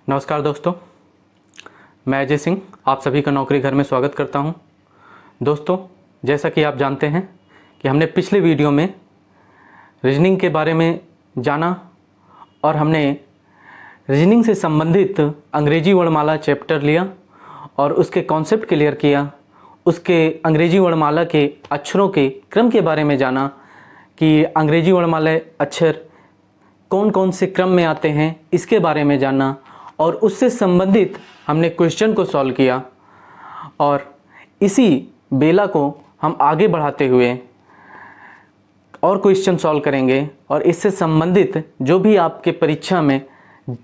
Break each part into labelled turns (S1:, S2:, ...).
S1: नमस्कार दोस्तों, मैं अजय सिंह आप सभी का नौकरी घर में स्वागत करता हूं। दोस्तों, जैसा कि आप जानते हैं कि हमने पिछले वीडियो में रीजनिंग के बारे में जाना और हमने रीजनिंग से संबंधित अंग्रेजी वर्णमाला चैप्टर लिया और उसके कॉन्सेप्ट क्लियर किया। उसके अंग्रेजी वर्णमाला के अक्षरों के क्रम के बारे में जाना कि अंग्रेजी वर्णमाला अक्षर कौन कौन से क्रम में आते हैं, इसके बारे में जाना और उससे संबंधित हमने क्वेश्चन को सॉल्व किया। और इसी बेला को हम आगे बढ़ाते हुए और क्वेश्चन सॉल्व करेंगे और इससे संबंधित जो भी आपके परीक्षा में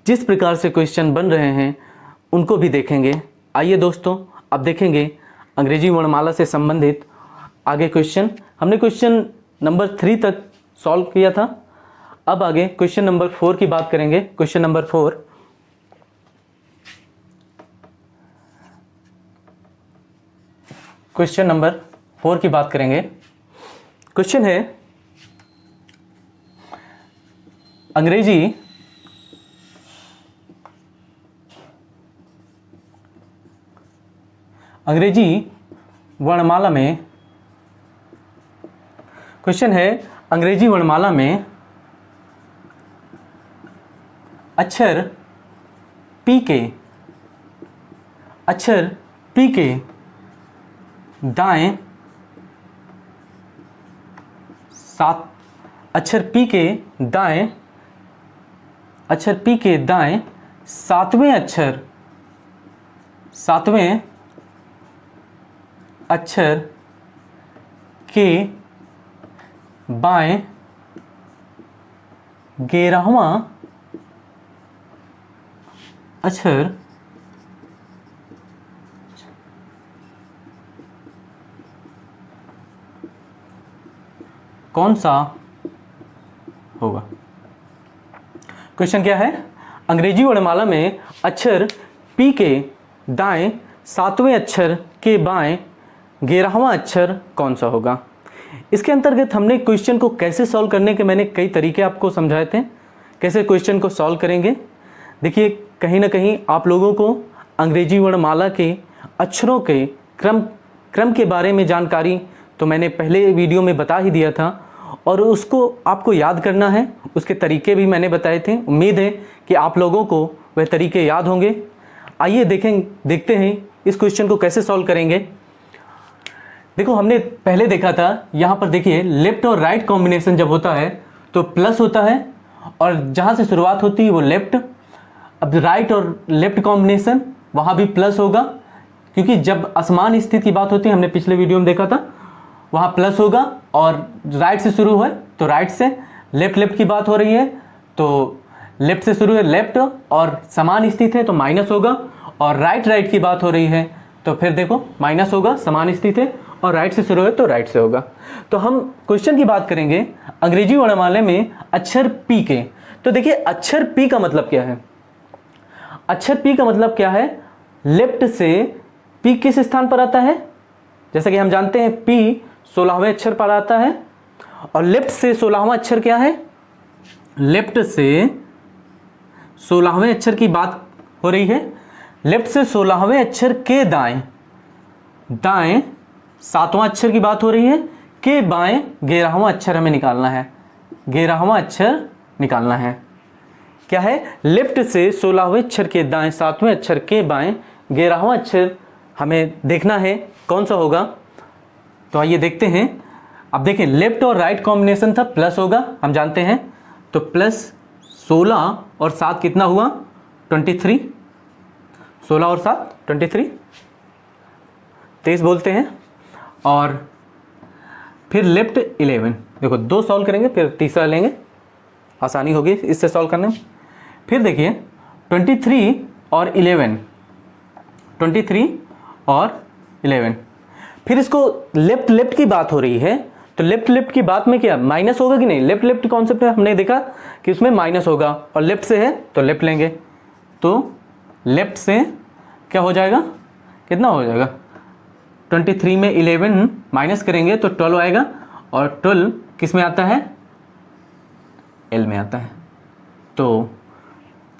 S1: जिस प्रकार से क्वेश्चन बन रहे हैं उनको भी देखेंगे। आइए दोस्तों, अब देखेंगे अंग्रेजी वर्णमाला से संबंधित आगे क्वेश्चन। हमने क्वेश्चन नंबर 3 तक सॉल्व किया था। अब आगे क्वेश्चन नंबर 4 की बात करेंगे। क्वेश्चन नंबर 4, क्वेश्चन नंबर 4 की बात करेंगे। क्वेश्चन है अंग्रेजी वर्णमाला में, क्वेश्चन है अंग्रेजी वर्णमाला में अक्षर पी के दाएं अक्षर पी के दाएं सातवें अक्षर के बाएं 11वां अक्षर कौन सा होगा। क्वेश्चन क्या है? अंग्रेजी वर्णमाला में अक्षर पी के दाएं सातवें अक्षर के बाएं 11वां अक्षर कौन सा होगा। इसके अंतर्गत हमने क्वेश्चन को कैसे सॉल्व करने के मैंने कई तरीके आपको समझाए थे, कैसे क्वेश्चन को सॉल्व करेंगे। देखिए, कहीं ना कहीं आप लोगों को अंग्रेजी वर्णमाला के अक्षरों के क्रम के बारे में जानकारी तो मैंने पहले वीडियो में बता ही दिया था और उसको आपको याद करना है। उसके तरीके भी मैंने बताए थे। उम्मीद है कि आप लोगों को वह तरीके याद होंगे। आइए देखते हैं इस क्वेश्चन को कैसे सॉल्व करेंगे। देखो, हमने पहले देखा था, यहाँ पर देखिए लेफ्ट और राइट कॉम्बिनेशन जब होता है तो प्लस होता है और जहाँ से शुरुआत होती है वो लेफ्ट। अब राइट और लेफ्ट कॉम्बिनेशन वहाँ भी प्लस होगा, क्योंकि जब असमान स्थिति की बात होती है, हमने पिछले वीडियो में देखा था, वहाँ प्लस होगा। और राइट से शुरू है तो राइट से, लेफ्ट की बात हो रही है तो लेफ्ट से शुरू है लेफ्ट, और समान स्थिति है तो माइनस होगा। और राइट की बात हो रही है तो फिर देखो माइनस होगा, समान स्थिति है, और राइट से शुरू है तो राइट से होगा। तो हम क्वेश्चन की बात करेंगे अंग्रेजी वर्णमाला में अक्षर पी के। तो देखिए, अक्षर पी का मतलब क्या है? अक्षर पी का मतलब क्या है? लेफ्ट से पी किस स्थान पर आता है? जैसा कि हम जानते हैं पी 16वें अक्षर पर आता है और लेफ्ट से 16वां अक्षर क्या है? लेफ्ट से 16वें अक्षर की बात हो रही है। लेफ्ट से 16वें अक्षर के दाएं 7वां अक्षर की बात हो रही है। के बाएं 11वां अक्षर हमें निकालना है। 11वां अक्षर निकालना है। क्या है? लेफ्ट से 16वें अक्षर के दाएं 7वें अक्षर के बाएं 11वां अक्षर हमें देखना है कौन सा होगा। तो आइए देखते हैं। अब देखें, लेफ्ट और राइट कॉम्बिनेशन था, प्लस होगा, हम जानते हैं। तो प्लस 16 और 7 कितना हुआ? 23। 16 और 7 23, 23 बोलते हैं। और फिर लेफ्ट 11। देखो, 2 सॉल्व करेंगे फिर तीसरा लेंगे, आसानी होगी इससे सॉल्व करने में। फिर देखिए 23 और 11, 23 और 11। फिर इसको लेफ्ट की बात हो रही है तो लेफ्ट की बात में क्या माइनस होगा कि नहीं? लेफ्ट कॉन्सेप्ट है, हमने देखा कि उसमें माइनस होगा और लेफ्ट से है तो लेफ्ट लेंगे। तो लेफ्ट से क्या हो जाएगा? कितना हो जाएगा? 23 में 11 माइनस करेंगे तो 12 आएगा, और 12 किस में आता है? एल में आता है। तो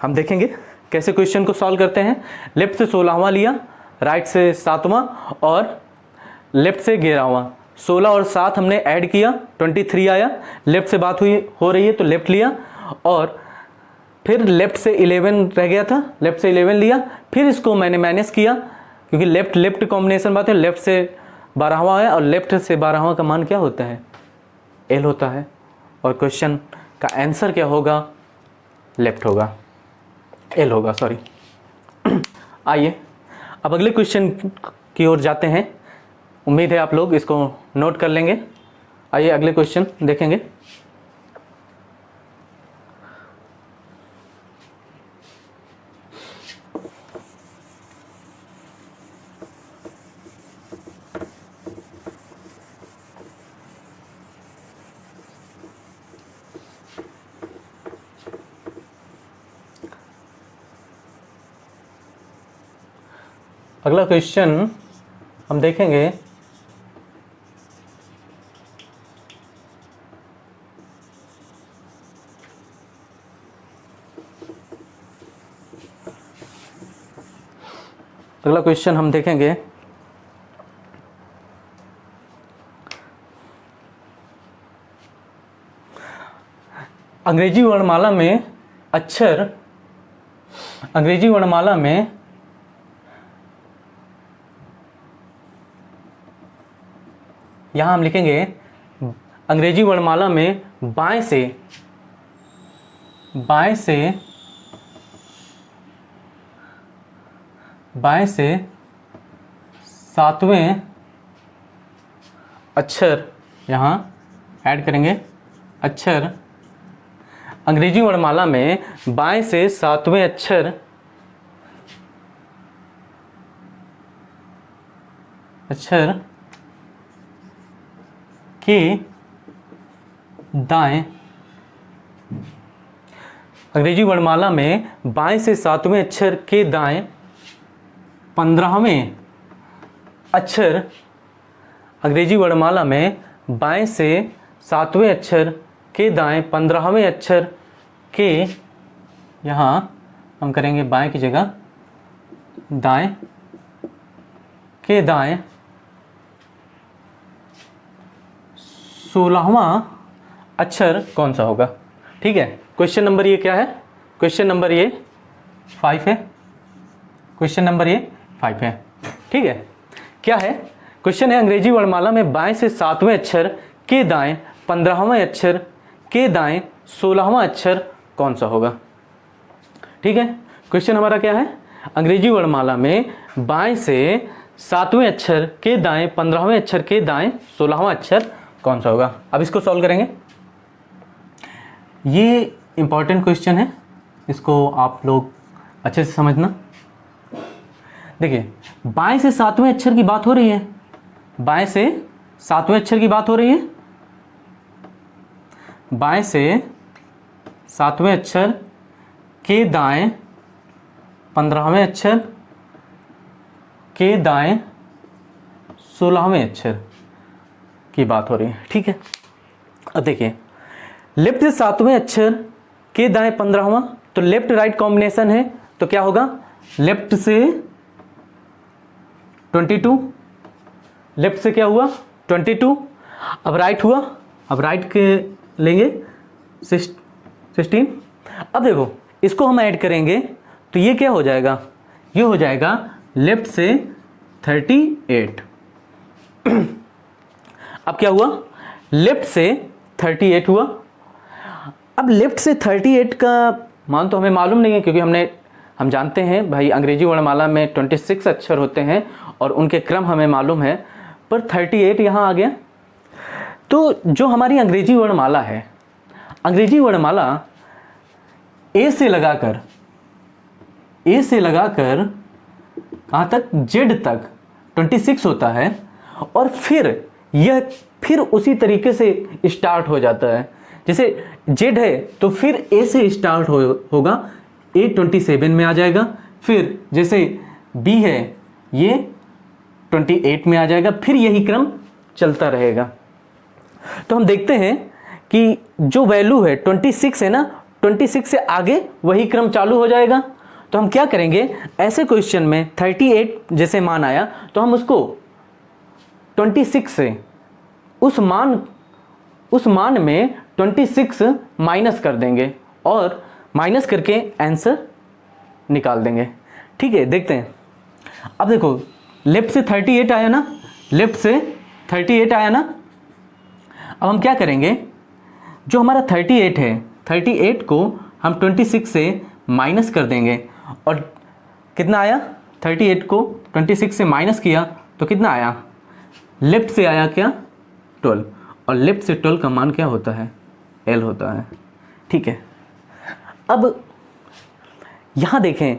S1: हम देखेंगे कैसे क्वेश्चन को सॉल्व करते हैं। लेफ्ट से 16वां लिया, राइट से 7वां और लेफ्ट से 11वां। 16 और 7 हमने ऐड किया, 23 आया। लेफ्ट से बात हो रही है तो लेफ्ट लिया, और फिर लेफ्ट से 11 रह गया था, लेफ्ट से 11 लिया, फिर इसको मैंने माइनस किया क्योंकि लेफ्ट लेफ्ट कॉम्बिनेशन बात है। लेफ्ट से 12वां है और लेफ्ट से 12वां का मान क्या होता है, एल होता है। और क्वेश्चन का आंसर क्या होगा, लेफ्ट होगा, एल होगा, सॉरी। आइए अब अगले क्वेश्चन की ओर जाते हैं। उम्मीद है आप लोग इसको नोट कर लेंगे। आइए अगले क्वेश्चन देखेंगे। अगला क्वेश्चन हम देखेंगे अगला क्वेश्चन हम देखेंगे अंग्रेजी वर्णमाला में अक्षर, अंग्रेजी वर्णमाला में यहां हम लिखेंगे अंग्रेजी वर्णमाला में बाएं से 7वें अक्षर यहां ऐड करेंगे। अक्षर अंग्रेजी वर्णमाला में बाएं से 7वें अक्षर के दाएं, अंग्रेजी वर्णमाला में बाएं से 7वें अक्षर के दाएं 15वें अक्षर, अंग्रेजी वर्णमाला में बाएं से 7वें अक्षर के दाएं 15वें अक्षर के, यहाँ हम करेंगे बाएं की जगह दाएं, के दाएं 16वां अक्षर कौन सा होगा। ठीक है, क्वेश्चन नंबर ये क्या है, क्वेश्चन नंबर ये 5 है, क्वेश्चन नंबर ये 5 है। ठीक है, क्या है क्वेश्चन है, अंग्रेजी वर्णमाला में बाएं से 7वें अक्षर के दाएं 15वें अक्षर के दाएं 16वां अक्षर कौन सा होगा। ठीक है, क्वेश्चन हमारा क्या है, अंग्रेजी वर्णमाला में बाएं से 7वें अक्षर के दाएं 15वें अक्षर के दाएं 16वां अक्षर कौन सा होगा। अब इसको सॉल्व करेंगे। ये इंपॉर्टेंट क्वेश्चन है, इसको आप लोग अच्छे से समझना। देखिए, बाएं से 7वें अक्षर की बात हो रही है, बाएं से 7वें अक्षर की बात हो रही है, बाएं से 7वें अक्षर के दाएं 15वें अक्षर के दाएं 16वें अक्षर की बात हो रही है। ठीक है, अब देखिए, लेफ्ट से 7वें अक्षर के दाएं 15वां, तो लेफ्ट राइट कॉम्बिनेशन है, तो क्या होगा, लेफ्ट से 22, लेफ्ट से क्या हुआ 22, अब राइट हुआ, अब राइट के लेंगे 16। अब देखो, इसको हम ऐड करेंगे तो ये क्या हो जाएगा, ये हो जाएगा लेफ्ट से 38। अब क्या हुआ, लेफ्ट से 38 हुआ। अब लेफ्ट से 38 का मान तो हमें मालूम नहीं है, क्योंकि हम जानते हैं भाई अंग्रेजी वर्णमाला में 26 अक्षर होते हैं और उनके क्रम हमें मालूम है, पर 38 यहाँ आ गया। तो जो हमारी अंग्रेजी वर्णमाला है, अंग्रेजी वर्णमाला ए से लगाकर कहाँ तक, जेड तक 26 होता है, और फिर उसी तरीके से स्टार्ट हो जाता है। जैसे जेड है तो फिर ए से स्टार्ट होगा, ए 27 में आ जाएगा, फिर जैसे बी है ये 28 में आ जाएगा, फिर यही क्रम चलता रहेगा। तो हम देखते हैं कि जो वैल्यू है 26 है ना, 26 से आगे वही क्रम चालू हो जाएगा। तो हम क्या करेंगे, ऐसे क्वेश्चन में 38 जैसे मान आया तो हम उसको 26 से उस मान में 26 माइनस कर देंगे और माइनस करके आंसर निकाल देंगे। ठीक है, देखते हैं। अब देखो लेफ्ट से 38 आया ना, लेफ्ट से 38 आया ना। अब हम क्या करेंगे, जो हमारा 38 है, 38 को हम 26 से माइनस कर देंगे और कितना आया, 38 को 26 से माइनस किया तो कितना आया, लेफ्ट से आया क्या, 12, और लेफ्ट से 12 का मान क्या होता है, L होता है। ठीक है, अब यहाँ देखें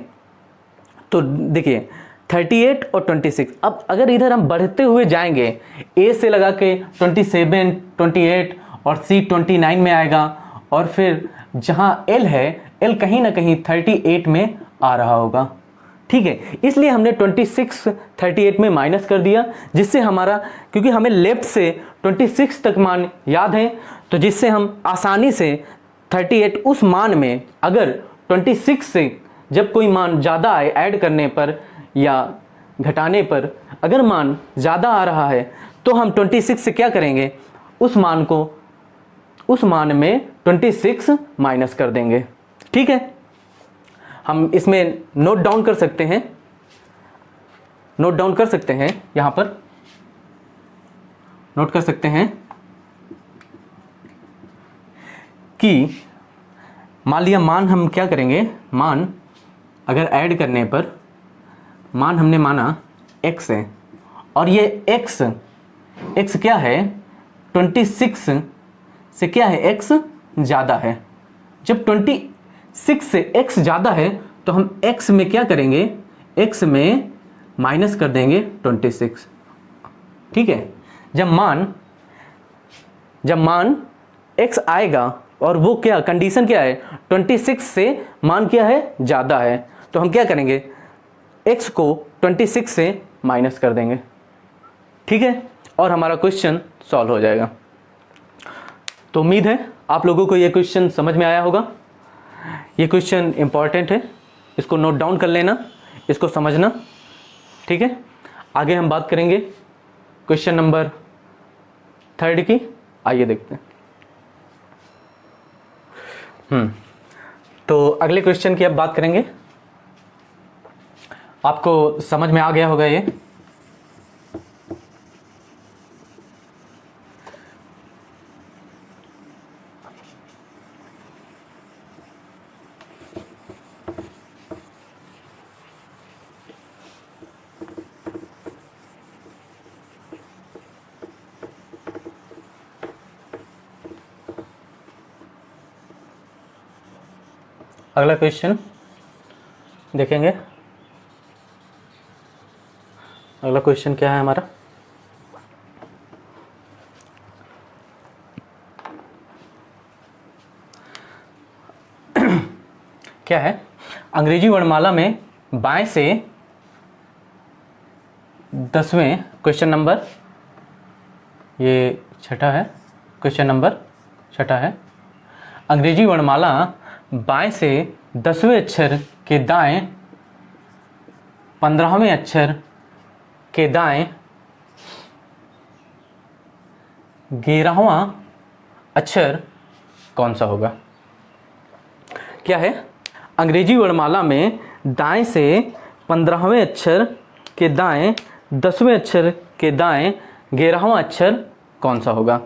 S1: तो देखिए 38 और 26, अब अगर इधर हम बढ़ते हुए जाएंगे, A से लगा के 27, 28 और C 29 में आएगा, और फिर जहाँ L है, L कहीं ना कहीं 38 में आ रहा होगा। ठीक है, इसलिए हमने 26 38 में माइनस कर दिया, जिससे हमारा, क्योंकि हमें लेफ्ट से 26 तक मान याद है, तो जिससे हम आसानी से 38 उस मान में, अगर 26 से जब कोई मान ज़्यादा आए ऐड करने पर या घटाने पर, अगर मान ज़्यादा आ रहा है तो हम 26 से क्या करेंगे, उस मान में 26 माइनस कर देंगे। ठीक है, हम इसमें नोट डाउन कर सकते हैं, यहाँ पर नोट कर सकते हैं कि मान लिया, मान हम क्या करेंगे, मान अगर ऐड करने पर मान हमने माना x है, और ये x क्या है, 26 से क्या है, x ज़्यादा है। जब 26 से x ज़्यादा है तो हम x में क्या करेंगे, x में माइनस कर देंगे 26। ठीक है, जब मान x आएगा और वो क्या कंडीशन क्या है, 26 से मान क्या है, ज़्यादा है, तो हम क्या करेंगे, x को 26 से माइनस कर देंगे। ठीक है, और हमारा क्वेश्चन सॉल्व हो जाएगा। तो उम्मीद है आप लोगों को ये क्वेश्चन समझ में आया होगा। ये क्वेश्चन इंपॉर्टेंट है, इसको नोट डाउन कर लेना, इसको समझना। ठीक है, आगे हम बात करेंगे क्वेश्चन नंबर 3 की। आइए देखते हैं। तो अगले क्वेश्चन की अब बात करेंगे। आपको समझ में आ गया होगा ये। अगला क्वेश्चन देखेंगे। अगला क्वेश्चन क्या है हमारा, क्या है, अंग्रेजी वर्णमाला में बाएं से 10वें क्वेश्चन नंबर, ये छठा है, क्वेश्चन नंबर छठा है। अंग्रेजी वर्णमाला बाएं से 10वें अक्षर के दाएं 15वें अक्षर के दाएं 11वां अक्षर कौन सा होगा। क्या है, अंग्रेजी वर्णमाला में दाएं से 15वें अक्षर के दाएं 10वें अक्षर के दाएं 11वां अक्षर कौन सा होगा।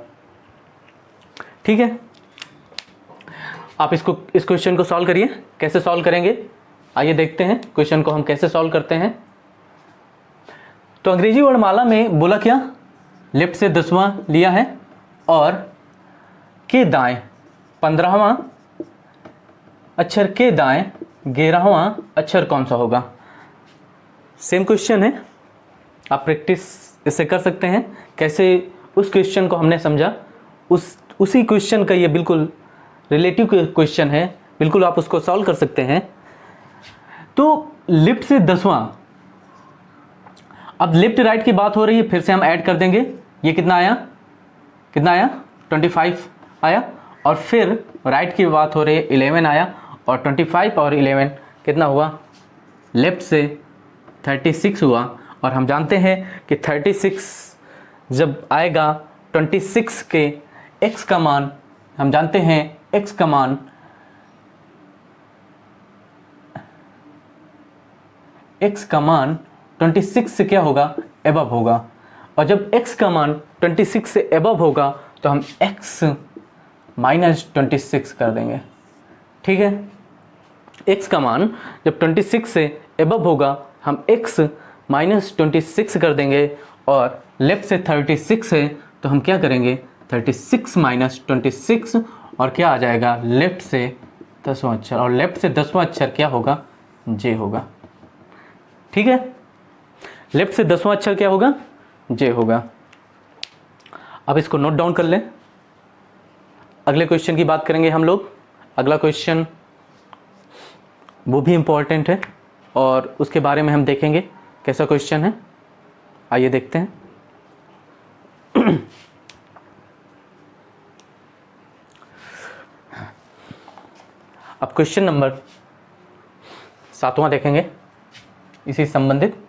S1: ठीक है, आप इस क्वेश्चन को सॉल्व करिए। कैसे सॉल्व करेंगे, आइए देखते हैं क्वेश्चन को हम कैसे सॉल्व करते हैं। तो अंग्रेजी वर्णमाला में बोला क्या, लेफ्ट से 10वां लिया है और के दाएं 15वां अक्षर के दाएं 11वां अक्षर कौन सा होगा। सेम क्वेश्चन है, आप प्रैक्टिस इससे कर सकते हैं। कैसे उस क्वेश्चन को हमने समझा, उसी क्वेश्चन का ये बिल्कुल रिलेटिव क्वेश्चन है, बिल्कुल आप उसको सॉल्व कर सकते हैं। तो लेफ्ट से 10वां, अब लेफ्ट राइट की बात हो रही है, फिर से हम ऐड कर देंगे। ये कितना आया 25 आया, और फिर राइट की बात हो रही है 11 आया, और 25 और 11 कितना हुआ लेफ्ट से 36 हुआ, और हम जानते हैं कि 36 जब आएगा 26 के x का मान, हम जानते हैं x का मान x का मान 26 से क्या होगा, एबव होगा। और जब x का मान 26 से एबव होगा तो हम x माइनस 26 कर देंगे। ठीक है, x का मान जब 26 से एबव होगा हम x माइनस 26 कर देंगे, और लेफ्ट से 36 है तो हम क्या करेंगे, 36 माइनस 26, और क्या आ जाएगा, लेफ्ट से 10वां अक्षर, और लेफ्ट से 10वां अक्षर क्या होगा, j होगा। ठीक है, लेफ्ट से 10वां अक्षर क्या होगा, j होगा। अब इसको नोट डाउन कर लें, अगले क्वेश्चन की बात करेंगे हम लोग। अगला क्वेश्चन वो भी इम्पोर्टेंट है और उसके बारे में हम देखेंगे कैसा क्वेश्चन है। आइए देखते हैं। अब क्वेश्चन नंबर 7वां देखेंगे इसी संबंधित।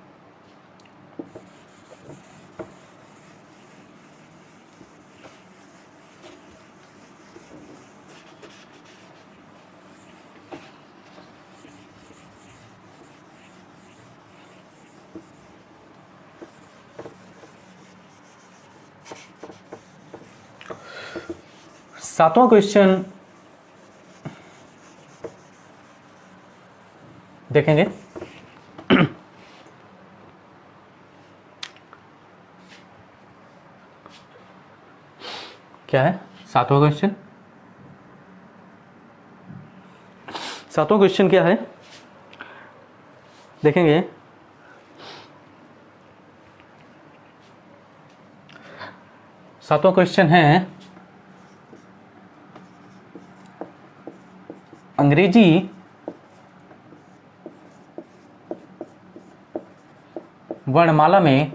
S1: सातवां क्वेश्चन देखेंगे। क्या है सातवां क्वेश्चन? सातवां क्वेश्चन क्या है देखेंगे। सातवां क्वेश्चन है अंग्रेजी वर्णमाला में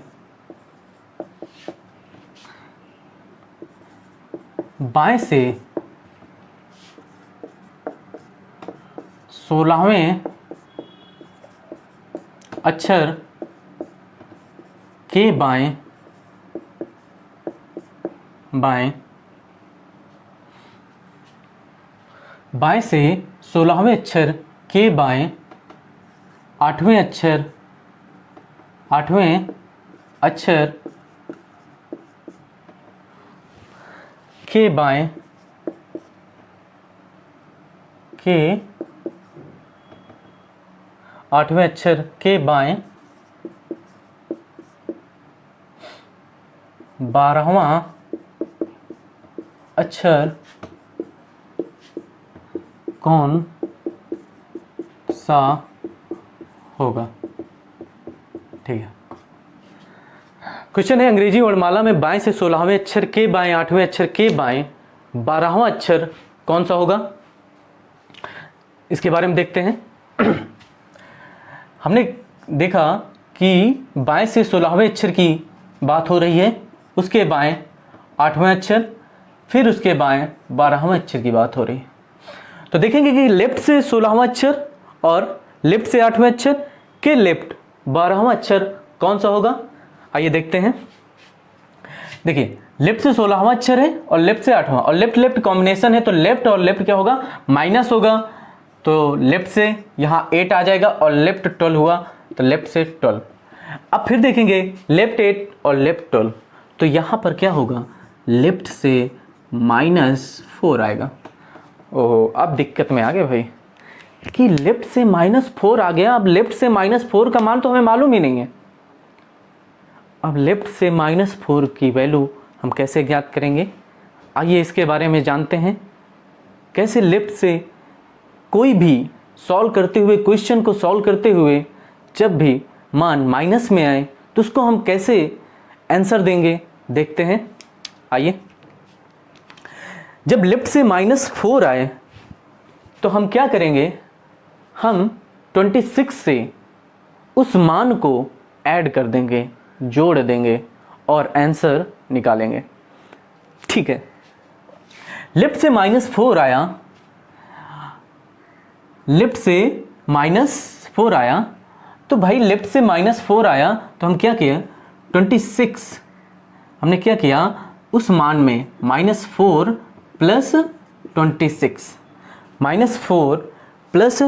S1: बाएं से 16वें अक्षर के बाएं से 16वें अक्षर के बाएं 8वें अक्षर के बाएं के 8वें अक्षर के बाएं 12वां अक्षर कौन सा होगा? ठीक है, क्वेश्चन है अंग्रेजी वर्णमाला में बाएं से 16वें अक्षर के बाएं 8वें अक्षर के बाएं 12वां अक्षर कौन सा होगा? इसके बारे में देखते हैं। हमने देखा कि बाएं से 16वें अक्षर की बात हो रही है, उसके बाएं 8वें अक्षर, फिर उसके बाएं 12वें अक्षर की बात हो रही है। तो देखेंगे कि लेफ्ट से 16वां अक्षर और लेफ्ट से 8वें अक्षर के लेफ्ट 12वां अक्षर कौन सा होगा? आइए देखते हैं। देखिए, लेफ्ट से 16वां अक्षर है और लेफ्ट से 8वां, और लेफ्ट लेफ्ट कॉम्बिनेशन है तो लेफ्ट और लेफ्ट क्या होगा, माइनस होगा। तो लेफ्ट से यहाँ 8 आ जाएगा और लेफ्ट 12 हुआ तो लेफ्ट से 12। अब फिर देखेंगे लेफ्ट 8 और लेफ्ट 12, तो यहाँ पर क्या होगा, लेफ्ट से -4 आएगा। ओहो, अब दिक्कत में आ गए भाई कि लेफ्ट से -4 आ गया। अब लेफ्ट से -4 का मान तो हमें मालूम ही नहीं है। अब लेफ्ट से -4 की वैल्यू हम कैसे ज्ञात करेंगे? आइए इसके बारे में जानते हैं। कैसे लेफ्ट से कोई भी सॉल्व करते हुए, क्वेश्चन को सॉल्व करते हुए जब भी मान माइनस में आए तो उसको हम कैसे आंसर देंगे, देखते हैं। आइए, जब लेफ्ट से -4 आए तो हम क्या करेंगे, हम 26 से उस मान को ऐड कर देंगे, जोड़ देंगे और आंसर निकालेंगे। ठीक है, लेफ्ट से -4 आया, लेफ्ट से -4 आया तो भाई लेफ्ट से -4 आया तो हम क्या किया 26, हमने क्या किया उस मान में -4 प्लस 26, -4 प्लस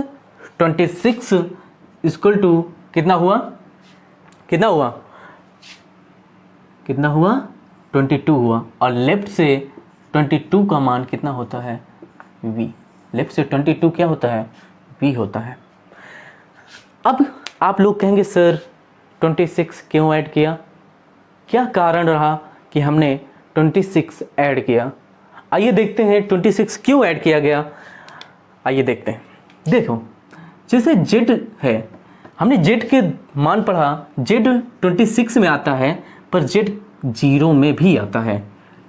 S1: 26 इक्वल टू कितना हुआ, कितना हुआ, कितना हुआ 22 हुआ। और लेफ्ट से 22 का मान कितना होता है v, लेफ्ट से 22 क्या होता है v होता है। अब आप लोग कहेंगे सर 26 क्यों ऐड किया, क्या कारण रहा कि हमने 26 ऐड किया। आइए देखते हैं 26 क्यों ऐड किया गया, आइए देखते हैं। देखो जैसे z है, हमने z के मान पढ़ा, z 26 में आता है पर z 0 में भी आता है,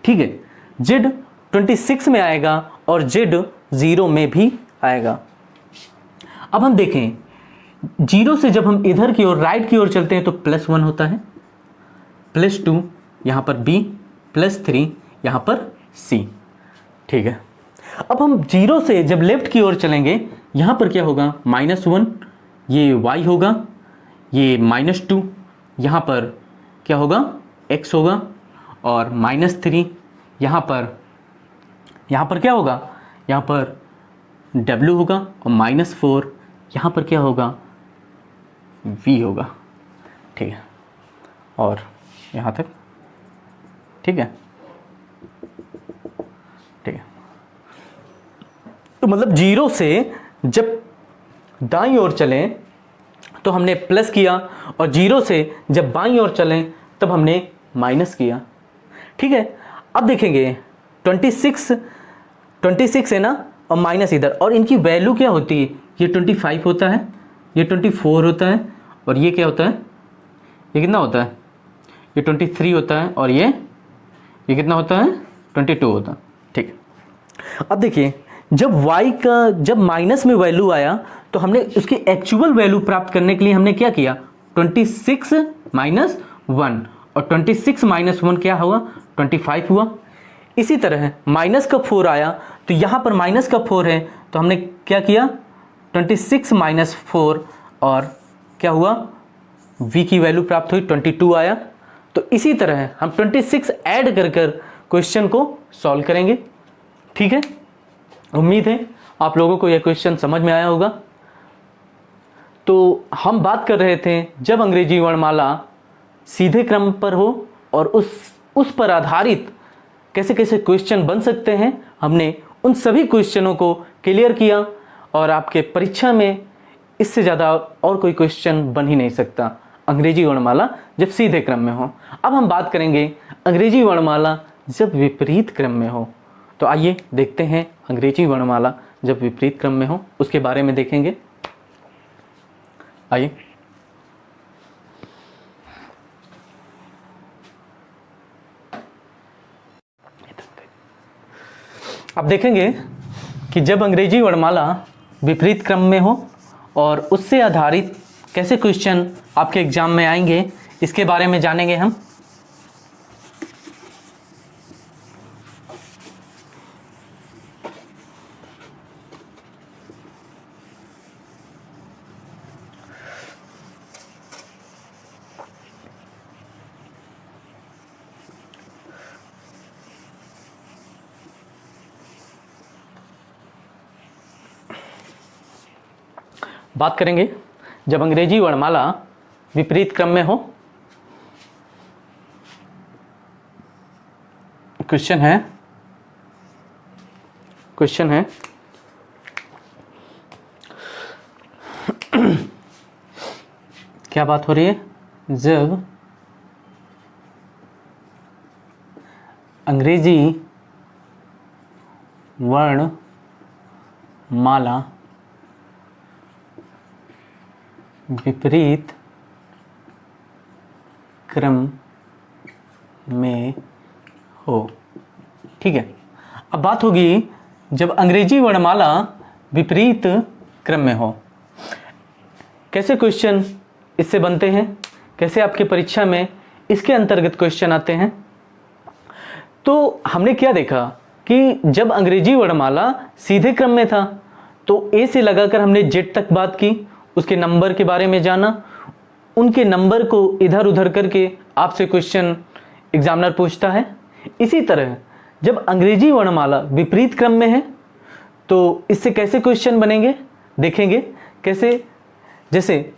S1: ठीक है, z 26 में आएगा और z 0 में भी आएगा। अब हम देखें 0 से जब हम इधर की ओर राइट की ओर चलते हैं तो +1 होता है, +2 यहाँ पर b, +3 यहाँ पर c, ठीक है। अब हम 0 से जब लेफ्ट की ओर चलेंगे यहाँ पर क्या होगा -1, ये y होगा, ये -2 यहाँ पर क्या होगा x होगा, और -3 यहाँ पर क्या होगा, यहाँ पर w होगा, और -4 यहाँ पर क्या होगा v होगा, ठीक है, और यहाँ तक, ठीक है, ठीक है। तो मतलब 0 से जब दाईं ओर चलें तो हमने प्लस किया, और 0 से जब बाईं ओर चलें तब हमने माइनस किया, ठीक है। अब देखेंगे 26 है ना, और माइनस इधर, और इनकी वैल्यू क्या होती है, ये 25 होता है, ये 24 होता है, और ये क्या होता है, ये कितना होता है, ये 23 होता है, और ये कितना होता है 22 होता है, ठीक है। अब देखिए जब y का जब माइनस में वैल्यू आया तो हमने उसकी एक्चुअल वैल्यू प्राप्त करने के लिए हमने क्या किया 26 माइनस 1, और 26 माइनस 1 क्या हुआ 25 हुआ। इसी तरह माइनस का 4 आया तो यहाँ पर माइनस का 4 है तो हमने क्या किया 26 माइनस 4, और क्या हुआ v की वैल्यू प्राप्त हुई 22 आया। तो इसी तरह हम 26 ऐड कर क्वेश्चन को सॉल्व करेंगे, ठीक है। उम्मीद है आप लोगों को यह क्वेश्चन समझ में आया होगा। तो हम बात कर रहे थे जब अंग्रेजी वर्णमाला सीधे क्रम पर हो और उस पर आधारित कैसे कैसे क्वेश्चन बन सकते हैं, हमने उन सभी क्वेश्चनों को क्लियर किया, और आपके परीक्षा में इससे ज़्यादा और कोई क्वेश्चन बन ही नहीं सकता अंग्रेजी वर्णमाला जब सीधे क्रम में हो। अब हम बात करेंगे अंग्रेजी वर्णमाला जब विपरीत क्रम में हो। तो आइए देखते हैं अंग्रेजी वर्णमाला जब विपरीत क्रम में हो, उसके बारे में देखेंगे। आइए अब देखेंगे कि जब अंग्रेजी वर्णमाला विपरीत क्रम में हो और उससे आधारित कैसे क्वेश्चन आपके एग्जाम में आएंगे, इसके बारे में जानेंगे हम। बात करेंगे जब अंग्रेजी वर्णमाला विपरीत क्रम में हो। क्वेश्चन है क्या बात हो रही है, जब अंग्रेजी वर्णमाला विपरीत क्रम में हो, ठीक है। अब बात होगी जब अंग्रेजी वर्णमाला विपरीत क्रम में हो, कैसे क्वेश्चन इससे बनते हैं, कैसे आपके परीक्षा में इसके अंतर्गत क्वेश्चन आते हैं। तो हमने क्या देखा कि जब अंग्रेजी वर्णमाला सीधे क्रम में था तो ए से लगाकर हमने जेड तक बात की, उसके नंबर के बारे में जाना, उनके नंबर को इधर उधर करके आपसे क्वेश्चन एग्जामिनर पूछता है। इसी तरह जब अंग्रेजी वर्णमाला विपरीत क्रम में है तो इससे कैसे क्वेश्चन बनेंगे देखेंगे कैसे। जैसे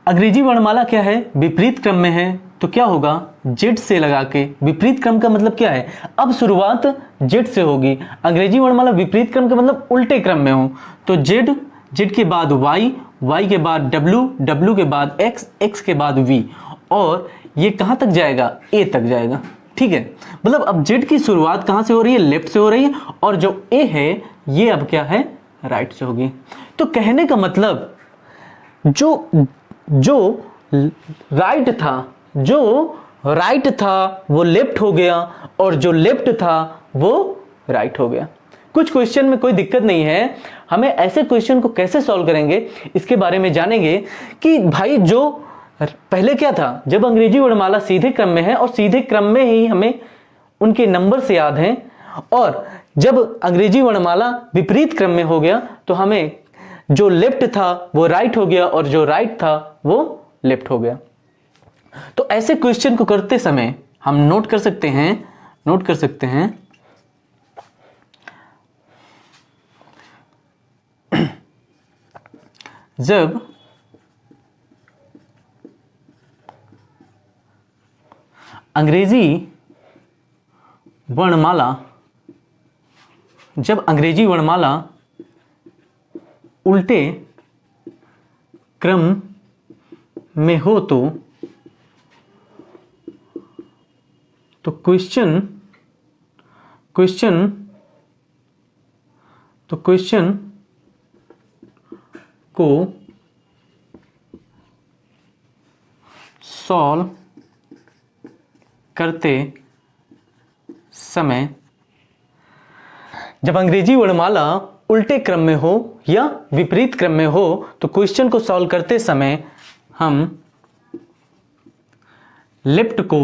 S1: अंग्रेजी वर्णमाला क्या है, विपरीत क्रम में है, तो क्या होगा, जेड से लगा के। विपरीत क्रम का मतलब क्या है, अब शुरुआत जेड से होगी। अंग्रेजी वर्णमाला विपरीत क्रम का मतलब उल्टे क्रम में हो, तो जेड, जेड के बाद वाई, वाई के बाद डब्ल्यू, डब्ल्यू के बाद एक्स, एक्स के बाद वी, और ये कहां तक जाएगा, ए तक जाएगा। ठीक है, मतलब अब जेड की शुरुआत कहां से हो रही है, लेफ्ट से हो रही है, और जो ए है ये अब क्या है, राइट से होगी। तो कहने का मतलब जो राइट था, जो राइट था वो लेफ्ट हो गया, और जो लेफ्ट था वो राइट हो गया। कुछ क्वेश्चन में कोई दिक्कत नहीं है, हमें ऐसे क्वेश्चन को कैसे सॉल्व करेंगे इसके बारे में जानेंगे कि भाई जो पहले क्या था, जब अंग्रेजी वर्णमाला सीधे क्रम में है और सीधे क्रम में ही हमें उनके नंबर से याद हैं, और जब अंग्रेजी वर्णमाला विपरीत क्रम में हो गया तो हमें जो लेफ्ट था वो राइट हो गया और जो राइट था वो लेफ्ट हो गया। तो ऐसे क्वेश्चन को करते समय हम नोट कर सकते हैं जब अंग्रेजी वर्णमाला उल्टे क्रम में हो तो क्वेश्चन को सॉल्व करते समय, जब अंग्रेजी वर्णमाला उल्टे क्रम में हो या विपरीत क्रम में हो तो क्वेश्चन को सॉल्व करते समय हम लेफ्ट को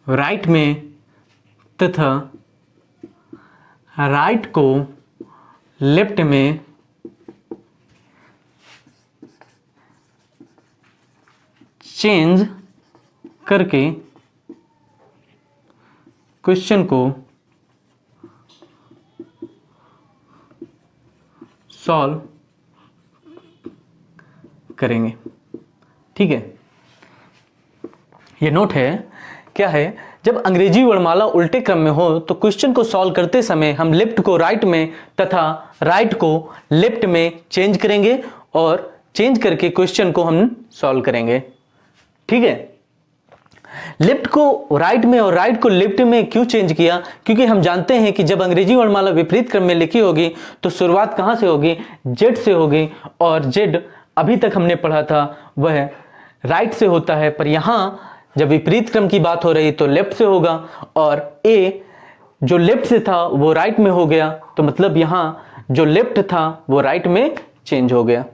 S1: राइट में तथा राइट को लेफ्ट में चेंज करके क्वेश्चन को सॉल्व करेंगे। ठीक है, ये नोट है। क्या है, जब अंग्रेजी वर्णमाला उल्टे क्रम में हो तो क्वेश्चन को सॉल्व करते समय हम लेफ्ट को राइट में तथा राइट को लेफ्ट में चेंज करेंगे और चेंज करके क्वेश्चन को हम सॉल्व करेंगे। ठीक है, लेफ्ट को राइट में और राइट को लेफ्ट में क्यों चेंज किया, क्योंकि हम जानते हैं कि जब अंग्रेजी वर्णमाला विपरीत क्रम में लिखी होगी तो शुरुआत कहां से होगी, जेड से होगी, और जेड अभी तक हमने पढ़ा था वह राइट से होता है, पर यहां जब विपरीत क्रम की बात हो रही तो लेफ्ट से होगा, और ए जो लेफ्ट से था वो राइट में हो गया, तो मतलब यहां जो लेफ्ट था वो राइट में चेंज हो गया।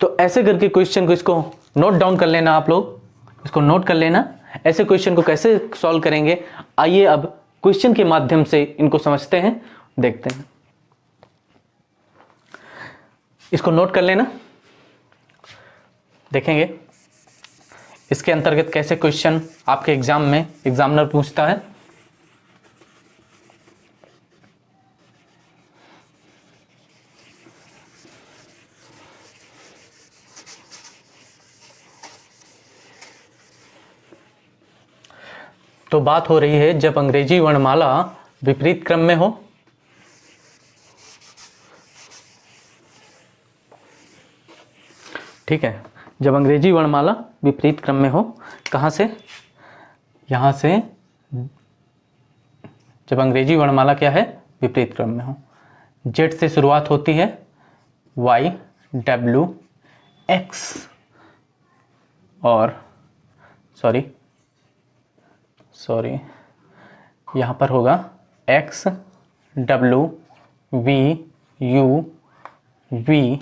S1: तो ऐसे करके क्वेश्चन को, इसको नोट डाउन कर लेना, आप लोग इसको नोट कर लेना। ऐसे क्वेश्चन को कैसे सॉल्व करेंगे, आइए अब क्वेश्चन के माध्यम से इनको समझते हैं, देखते हैं। इसको नोट कर लेना, देखेंगे इसके अंतर्गत कैसे क्वेश्चन आपके एग्जाम में एग्जामिनर पूछता है। तो बात हो रही है जब अंग्रेजी वर्णमाला विपरीत क्रम में हो, ठीक है, जब अंग्रेजी वर्णमाला विपरीत क्रम में हो, कहाँ से, यहाँ से, जब अंग्रेजी वर्णमाला क्या है, विपरीत क्रम में हो, जेड से शुरुआत होती है, वाई, डब्ल्यू, एक्स, और सॉरी यहाँ पर होगा X, W, V, U, V,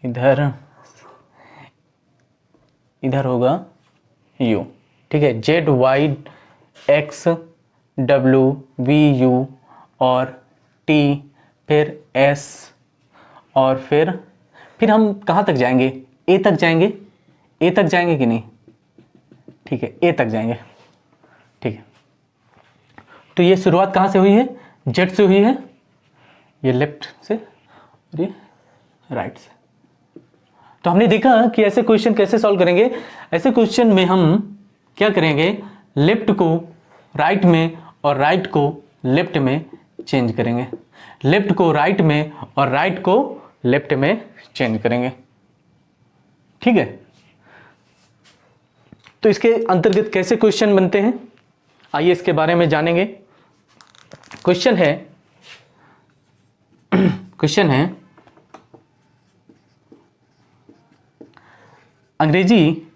S1: इधर होगा यू। ठीक है, Z, Y, X, W, V, U, और टी, फिर एस, और फिर फिर हम कहाँ तक जाएंगे, ए तक जाएंगे, ए तक जाएंगे कि नहीं, ठीक है ए तक जाएंगे, ठीक है। तो ये शुरुआत कहाँ से हुई है, जेड से हुई है, ये लेफ्ट से और ये राइट से। तो हमने देखा कि ऐसे क्वेश्चन कैसे सॉल्व करेंगे। ऐसे क्वेश्चन में हम क्या करेंगे, लेफ्ट को राइट में और राइट को लेफ्ट में चेंज करेंगे, लेफ्ट को राइट में और राइट को लेफ्ट में चेंज करेंगे, ठीक है। तो इसके अंतर्गत कैसे क्वेश्चन बनते हैं, आइए इसके बारे में जानेंगे। क्वेश्चन है अंग्रेजी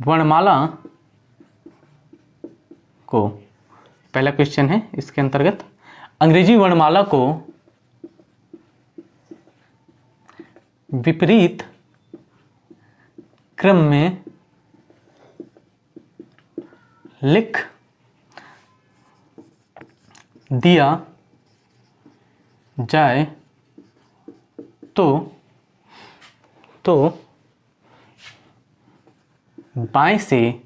S1: वर्णमाला को, पहला क्वेश्चन है इसके अंतर्गत, अंग्रेजी वर्णमाला को विपरीत क्रम में लिख दिया जाए तो बाएं से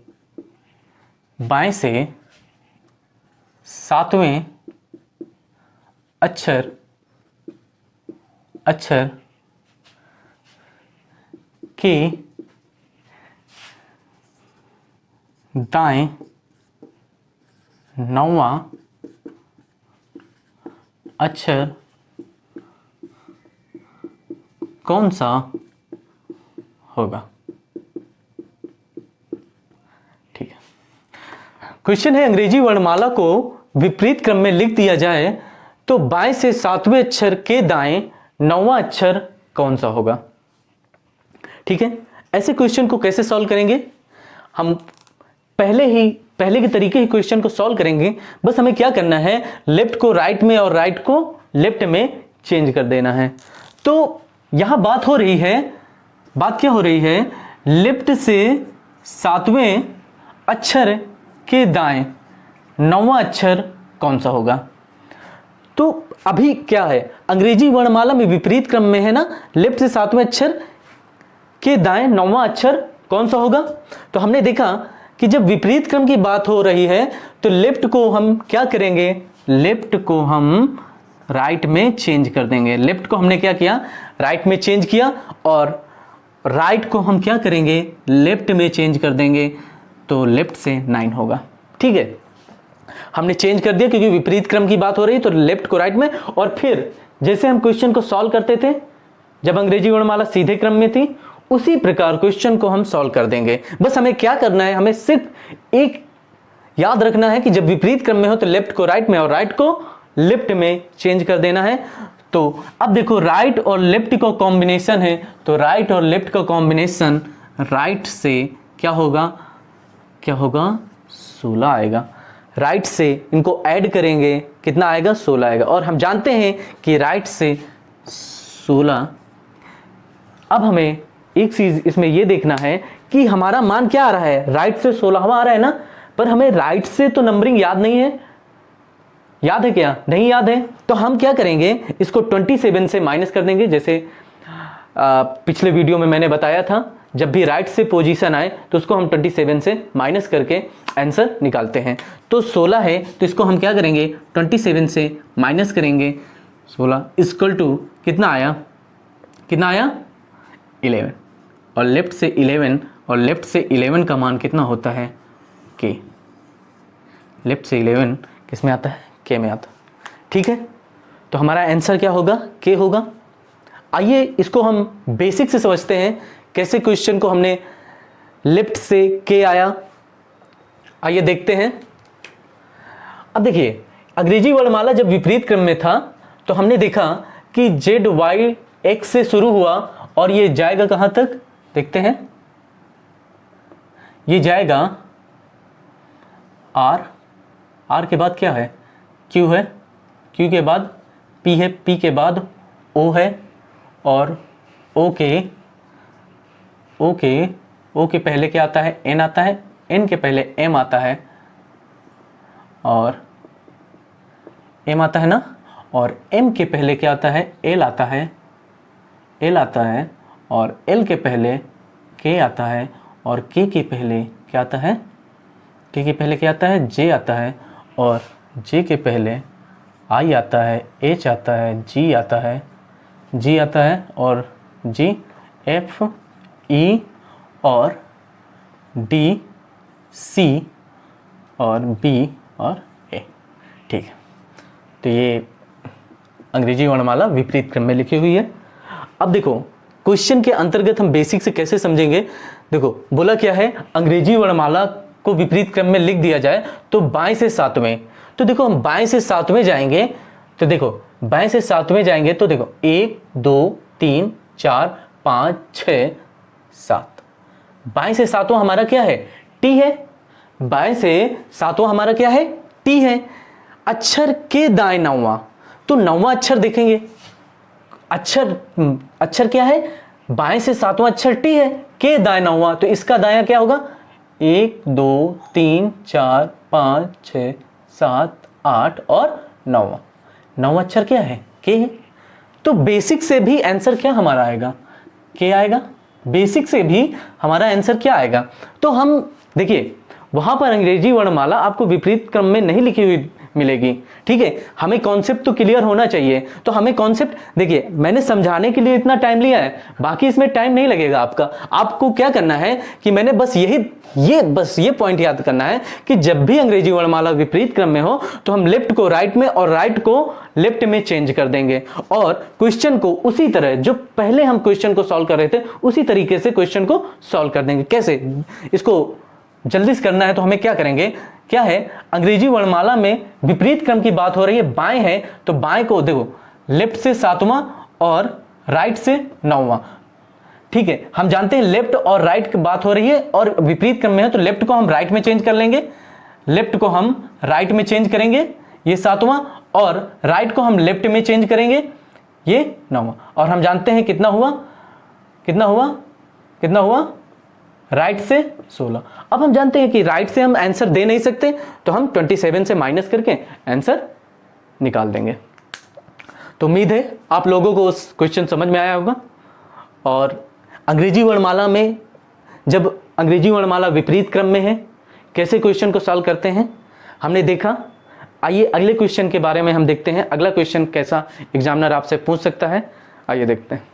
S1: सातवें अक्षर के दाएं नौवां अक्षर कौन सा होगा, ठीक है। क्वेश्चन है अंग्रेजी वर्णमाला को विपरीत क्रम में लिख दिया जाए तो बाएं से सातवें अक्षर के दाएं नौवां अक्षर कौन सा होगा, ठीक है। ऐसे क्वेश्चन को कैसे सॉल्व करेंगे, हम पहले के तरीके ही क्वेश्चन को सॉल्व करेंगे। बस हमें क्या करना है, लेफ्ट को राइट में और राइट को लेफ्ट में चेंज कर देना है। तो यहां बात क्या हो रही है, लेफ्ट से सातवें अक्षर के दाएं नौवां अक्षर कौन सा होगा। तो अभी क्या है, अंग्रेजी वर्णमाला में विपरीत क्रम में है ना, लेफ्ट से सातवें अक्षर के दाएं नौवां अक्षर कौन सा होगा। तो हमने देखा कि जब विपरीत क्रम की बात हो रही है तो लेफ्ट को हम क्या करेंगे, लेफ्ट को हम राइट में चेंज कर देंगे। लेफ्ट को हमने क्या किया, राइट में चेंज किया, और राइट को हम क्या करेंगे, लेफ्ट में चेंज कर देंगे। तो लेफ्ट से 9 होगा, ठीक है। हमने चेंज कर दिया क्योंकि विपरीत क्रम की बात हो रही है, तो लेफ्ट को राइट में। और फिर जैसे हम क्वेश्चन को सॉल्व करते थे जब अंग्रेजी वर्णमाला सीधे क्रम में थी, उसी प्रकार क्वेश्चन को हम सॉल्व कर देंगे। बस हमें क्या करना है, हमें सिर्फ एक याद रखना है कि जब विपरीत क्रम में हो तो लेफ्ट को राइट में और राइट को लेफ्ट में चेंज कर देना है। तो अब देखो राइट और लेफ्ट का कॉम्बिनेशन है, तो राइट और लेफ्ट का कॉम्बिनेशन राइट से क्या होगा 16 आएगा। राइट से इनको ऐड करेंगे कितना आएगा, 16 आएगा। और हम जानते हैं कि राइट से 16। अब हमें एक चीज इसमें यह देखना है कि हमारा मान क्या आ रहा है, राइट से 16वां आ रहा है ना, पर हमें राइट से तो नंबरिंग याद नहीं है। याद है क्या, नहीं याद है। तो हम क्या करेंगे, इसको 27 से माइनस कर देंगे। जैसे पिछले वीडियो में मैंने बताया था, जब भी राइट से पोजीशन आए तो उसको हम 27 से माइनस करके आंसर निकालते हैं। तो 16 है तो इसको हम क्या करेंगे, 27 से माइनस करेंगे 16 इक्वल टू कितना आया 11। और लेफ्ट से 11 और लेफ्ट से 11 का मान कितना होता है, के। लेफ्ट से 11 किस में आता है, के में आता है, ठीक है। तो हमारा आंसर क्या होगा, के होगा। आइए इसको हम बेसिक से समझते हैं, कैसे क्वेश्चन को हमने लेफ्ट से के आया, आइए देखते हैं। अब देखिए अंग्रेजी वर्णमाला जब विपरीत क्रम में था तो हमने देखा कि जेड वाई एक्स से शुरू हुआ और ये जाएगा कहां तक, देखते हैं। ये जाएगा आर के बाद क्या है, क्यू है, क्यू के बाद पी है, पी के बाद ओ है, और ओ के पहले क्या आता है, एन आता है, एन के पहले एम आता है, और एम आता है ना, और M के पहले क्या आता है, L आता है, L आता है, और L के पहले K आता है, और K के पहले क्या आता है, K के पहले क्या आता है, J आता है, और J के पहले I आता है, H आता है, G आता है, G आता है, और G F E और D C और B और A। ठीक है, तो ये अंग्रेजी वर्णमाला विपरीत क्रम में लिखी हुई है। अब देखो क्वेश्चन के अंतर्गत हम बेसिक से कैसे समझेंगे। देखो बोला क्या है, अंग्रेजी वर्णमाला को विपरीत क्रम में लिख दिया जाए तो बाएं से सातवें। तो देखो हम बाएं से सातवें जाएंगे, तो देखो बाएं से सातवें जाएंगे तो देखो 1 2 3 4 5 6 7। बाएं से सातवां हमारा क्या है, टी है। बाएं से सातवां हमारा क्या है, टी है। अक्षर के दाएं नौवां, तो नौवां अक्षर देखेंगे। अक्षर क्या है, बाएं से सातवां अक्षर टी है, के दाएं नौवां, तो इसका दायां क्या होगा, 1 2 3 4 5 6 7 8 और नौवां। नौवां अक्षर क्या है, के है। तो बेसिक से भी आंसर क्या हमारा आएगा, के आएगा। बेसिक से भी हमारा आंसर क्या आएगा। तो हम देखिए वहां पर अंग्रेजी वर्णमाला आपको विपरीत क्रम में नहीं लिखी हुई मिलेगी, ठीक है। हमें कॉन्सेप्ट तो क्लियर होना चाहिए। तो हमें कॉन्सेप्ट देखिए, मैंने समझाने के लिए इतना टाइम लिया है, बाकी इसमें टाइम नहीं लगेगा आपका। आपको क्या करना है कि मैंने बस ये पॉइंट याद करना है कि जब भी अंग्रेजी वर्णमाला विपरीत क्रम में हो तो हम लेफ्ट को राइट में और राइट को लेफ्ट में चेंज कर देंगे, और क्वेश्चन को उसी तरह जो पहले हम क्वेश्चन को सॉल्व कर रहे थे उसी तरीके से क्वेश्चन को सॉल्व कर देंगे। कैसे, इसको जल्दी से करना है तो हमें क्या करेंगे, क्या है, अंग्रेजी वर्णमाला में विपरीत क्रम की बात हो रही है, बाएं है तो बाएं को देखो लेफ्ट से सातवां और राइट से नौवां। ठीक है, हम जानते हैं लेफ्ट और राइट की बात हो रही है और विपरीत क्रम में है, तो लेफ्ट को हम राइट में चेंज कर लेंगे, लेफ्ट को हम राइट में चेंज करेंगे ये सातवां, और राइट को हम लेफ्ट में चेंज करेंगे ये नौवां। और हम जानते हैं कितना हुआ, कितना हुआ, कितना हुआ, राइट से 16। अब हम जानते हैं कि राइट से हम आंसर दे नहीं सकते, तो हम 27 से माइनस करके आंसर निकाल देंगे। तो उम्मीद है आप लोगों को उस क्वेश्चन समझ में आया होगा। और अंग्रेजी वर्णमाला में, जब अंग्रेजी वर्णमाला विपरीत क्रम में है, कैसे क्वेश्चन को सॉल्व करते हैं हमने देखा। आइए अगले क्वेश्चन के बारे में हम देखते हैं, अगला क्वेश्चन कैसा एग्जामिनर आपसे पूछ सकता है, आइए देखते हैं।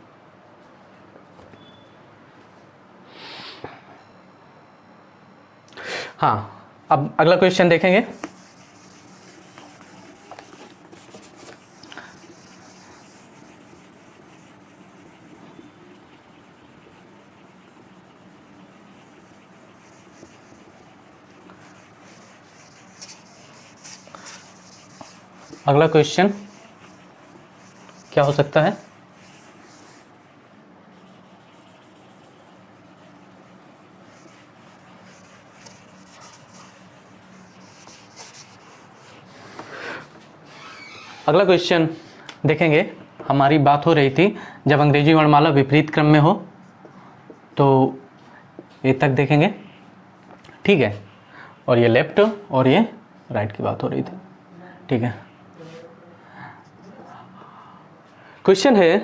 S1: हाँ, अब अगला क्वेश्चन देखेंगे। अगला क्वेश्चन क्या हो सकता है, अगला क्वेश्चन देखेंगे। हमारी बात हो रही थी जब अंग्रेजी वर्णमाला विपरीत क्रम में हो, तो ये तक देखेंगे, ठीक है, और ये लेफ्ट और ये राइट की बात हो रही थी, ठीक है। क्वेश्चन है,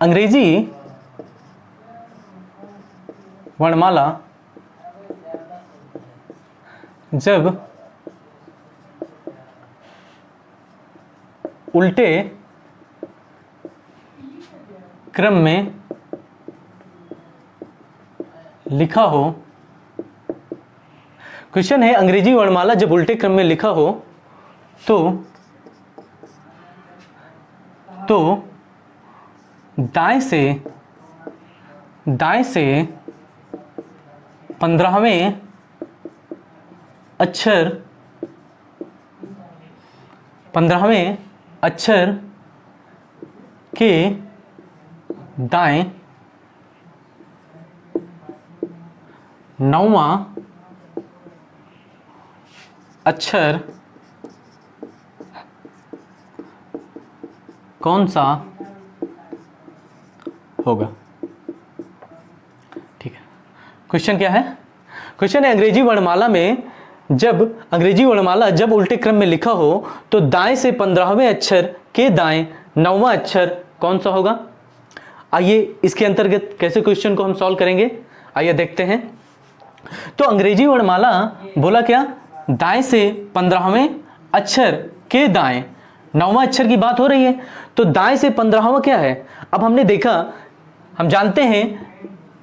S1: अंग्रेजी वर्णमाला जब उल्टे क्रम में लिखा हो, क्वेश्चन है अंग्रेजी वर्णमाला जब उल्टे क्रम में लिखा हो तो दाएं से 15वें अक्षर के दाएं 9वां अक्षर कौन सा होगा। ठीक है, क्वेश्चन क्या है, क्वेश्चन है अंग्रेजी वर्णमाला में जब उल्टे क्रम में लिखा हो तो दाएं से 15वें अक्षर के दाएं 9वां अक्षर कौन सा होगा। आइए इसके अंतर्गत कैसे क्वेश्चन को हम सॉल्व करेंगे, आइए देखते हैं। तो अंग्रेजी वर्णमाला बोला क्या, दाएं से 15वें अक्षर के दाएं 9वां अक्षर की बात हो रही है। तो दाएं से 15वां क्या है, अब हमने देखा, हम जानते हैं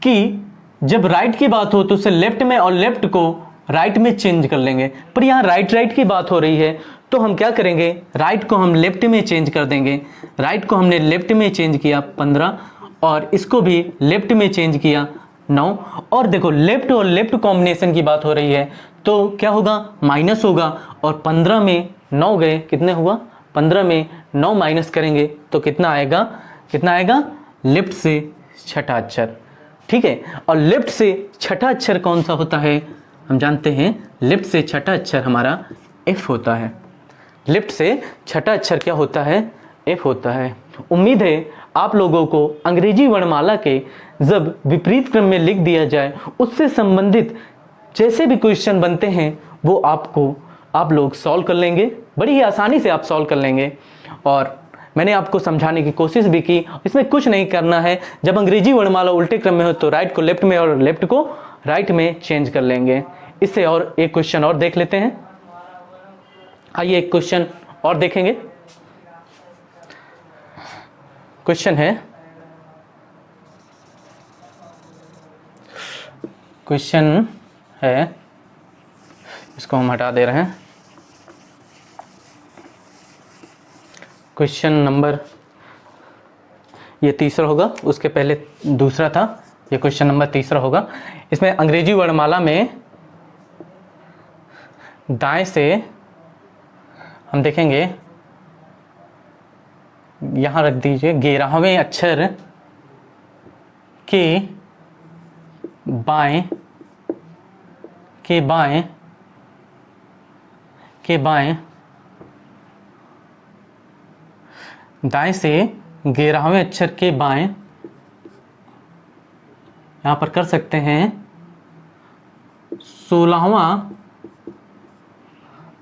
S1: कि जब राइट की बात हो तो उसे लेफ्ट में और लेफ्ट को राइट में चेंज कर लेंगे, पर यहाँ राइट की बात हो रही है तो हम क्या करेंगे, राइट को हम लेफ्ट में चेंज कर देंगे। राइट को हमने लेफ्ट में चेंज किया 15 और इसको भी लेफ्ट में चेंज किया 9। और देखो लेफ्ट और लेफ्ट कॉम्बिनेशन की बात हो रही है तो क्या होगा, माइनस होगा। और 15 में 9 गए, कितने हुआ, 15 में 9 माइनस करेंगे तो कितना आएगा, लेफ्ट से छठा अक्षर। ठीक है, और लेफ्ट से छठा अक्षर कौन सा होता है, हम जानते हैं लेफ्ट से छठा अक्षर हमारा एफ होता है। लेफ्ट से छठा अक्षर क्या होता है, एफ होता है। उम्मीद है आप लोगों को अंग्रेजी वर्णमाला के जब विपरीत क्रम में लिख दिया जाए उससे संबंधित जैसे भी क्वेश्चन बनते हैं वो आप लोग सॉल्व कर लेंगे, बड़ी ही आसानी से आप सॉल्व कर लेंगे। और मैंने आपको समझाने की कोशिश भी की, इसमें कुछ नहीं करना है। जब अंग्रेजी वर्णमाला उल्टे क्रम में हो तो राइट को लेफ्ट में और लेफ्ट को राइट में चेंज कर लेंगे। इससे और एक क्वेश्चन और देख लेते हैं, आइए एक क्वेश्चन और देखेंगे। क्वेश्चन है, इसको हम हटा दे रहे हैं। क्वेश्चन नंबर, ये तीसरा होगा, उसके पहले दूसरा था, ये क्वेश्चन नंबर तीसरा होगा। इसमें अंग्रेजी वर्णमाला में दाएं से हम देखेंगे, यहां रख दीजिए, 11वें अक्षर के बाएं दाएं से 11वें अक्षर के बाएं, यहां पर कर सकते हैं 16वां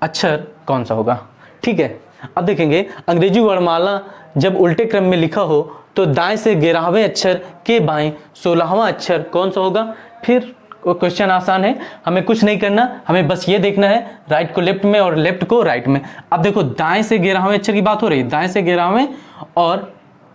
S1: अक्षर कौन सा होगा। ठीक है, अब देखेंगे अंग्रेजी वर्णमाला जब उल्टे क्रम में लिखा हो तो दाएं से 11वें अक्षर के बाएं 16वां अक्षर कौन सा होगा। फिर क्वेश्चन आसान है, हमें कुछ नहीं करना, हमें बस ये देखना है राइट को लेफ्ट में और लेफ्ट को राइट में। अब देखो दाएं से 11वें अक्षर की बात हो रही है, दाएं से 11वें और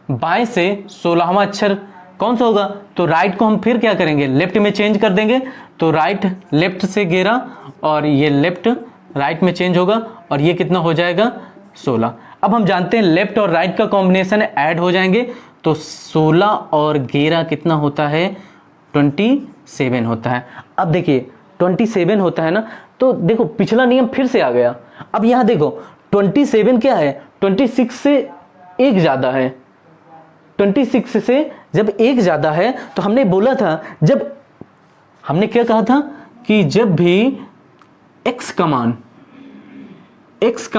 S1: बाएं से 16वां अक्षर कौन सा होगा। तो राइट को हम फिर क्या करेंगे, लेफ्ट में चेंज कर देंगे। तो राइट लेफ्ट से 11 और ये लेफ्ट राइट में चेंज होगा और ये कितना हो जाएगा 16। अब हम जानते हैं लेफ्ट और राइट का कॉम्बिनेशन ऐड हो जाएंगे तो 16 और 11 कितना होता है, 27 होता है। अब देखिए 27 होता है ना, तो देखो पिछला नियम फिर से आ गया। अब यहां देखो 27 क्या है, 26 से एक ज्यादा है। 26 से जब एक ज्यादा है तो हमने बोला था, जब हमने क्या कहा था कि जब भी x का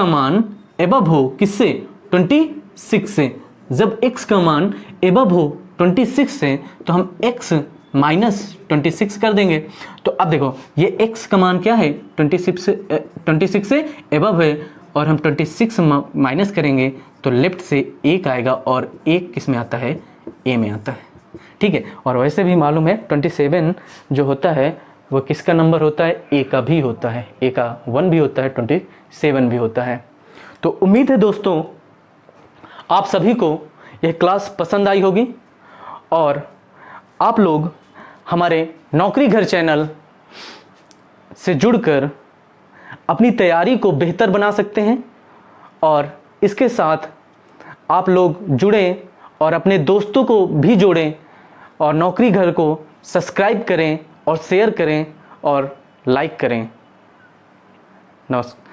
S1: मान एबव हो किससे, 26 से, जब x का मान एबव हो 26 से तो हम x माइनस 26 कर देंगे। तो अब देखो ये x का मान क्या है, 26 से एबव है और हम 26 माइनस करेंगे तो लेफ्ट से 1 आएगा और 1 किस में आता है, a में आता है। ठीक है, और वैसे भी मालूम है 27 जो होता है वो किसका नंबर होता है, a का भी होता है, a का 1 भी होता है, 27 भी होता है। तो उम्मीद है दोस्तों आप सभी को यह क्लास पसंद आई होगी और आप लोग हमारे नौकरी घर चैनल से जुड़कर अपनी तैयारी को बेहतर बना सकते हैं। और इसके साथ आप लोग जुड़ें और अपने दोस्तों को भी जोड़ें और नौकरी घर को सब्सक्राइब करें और शेयर करें और लाइक करें। नमस्कार।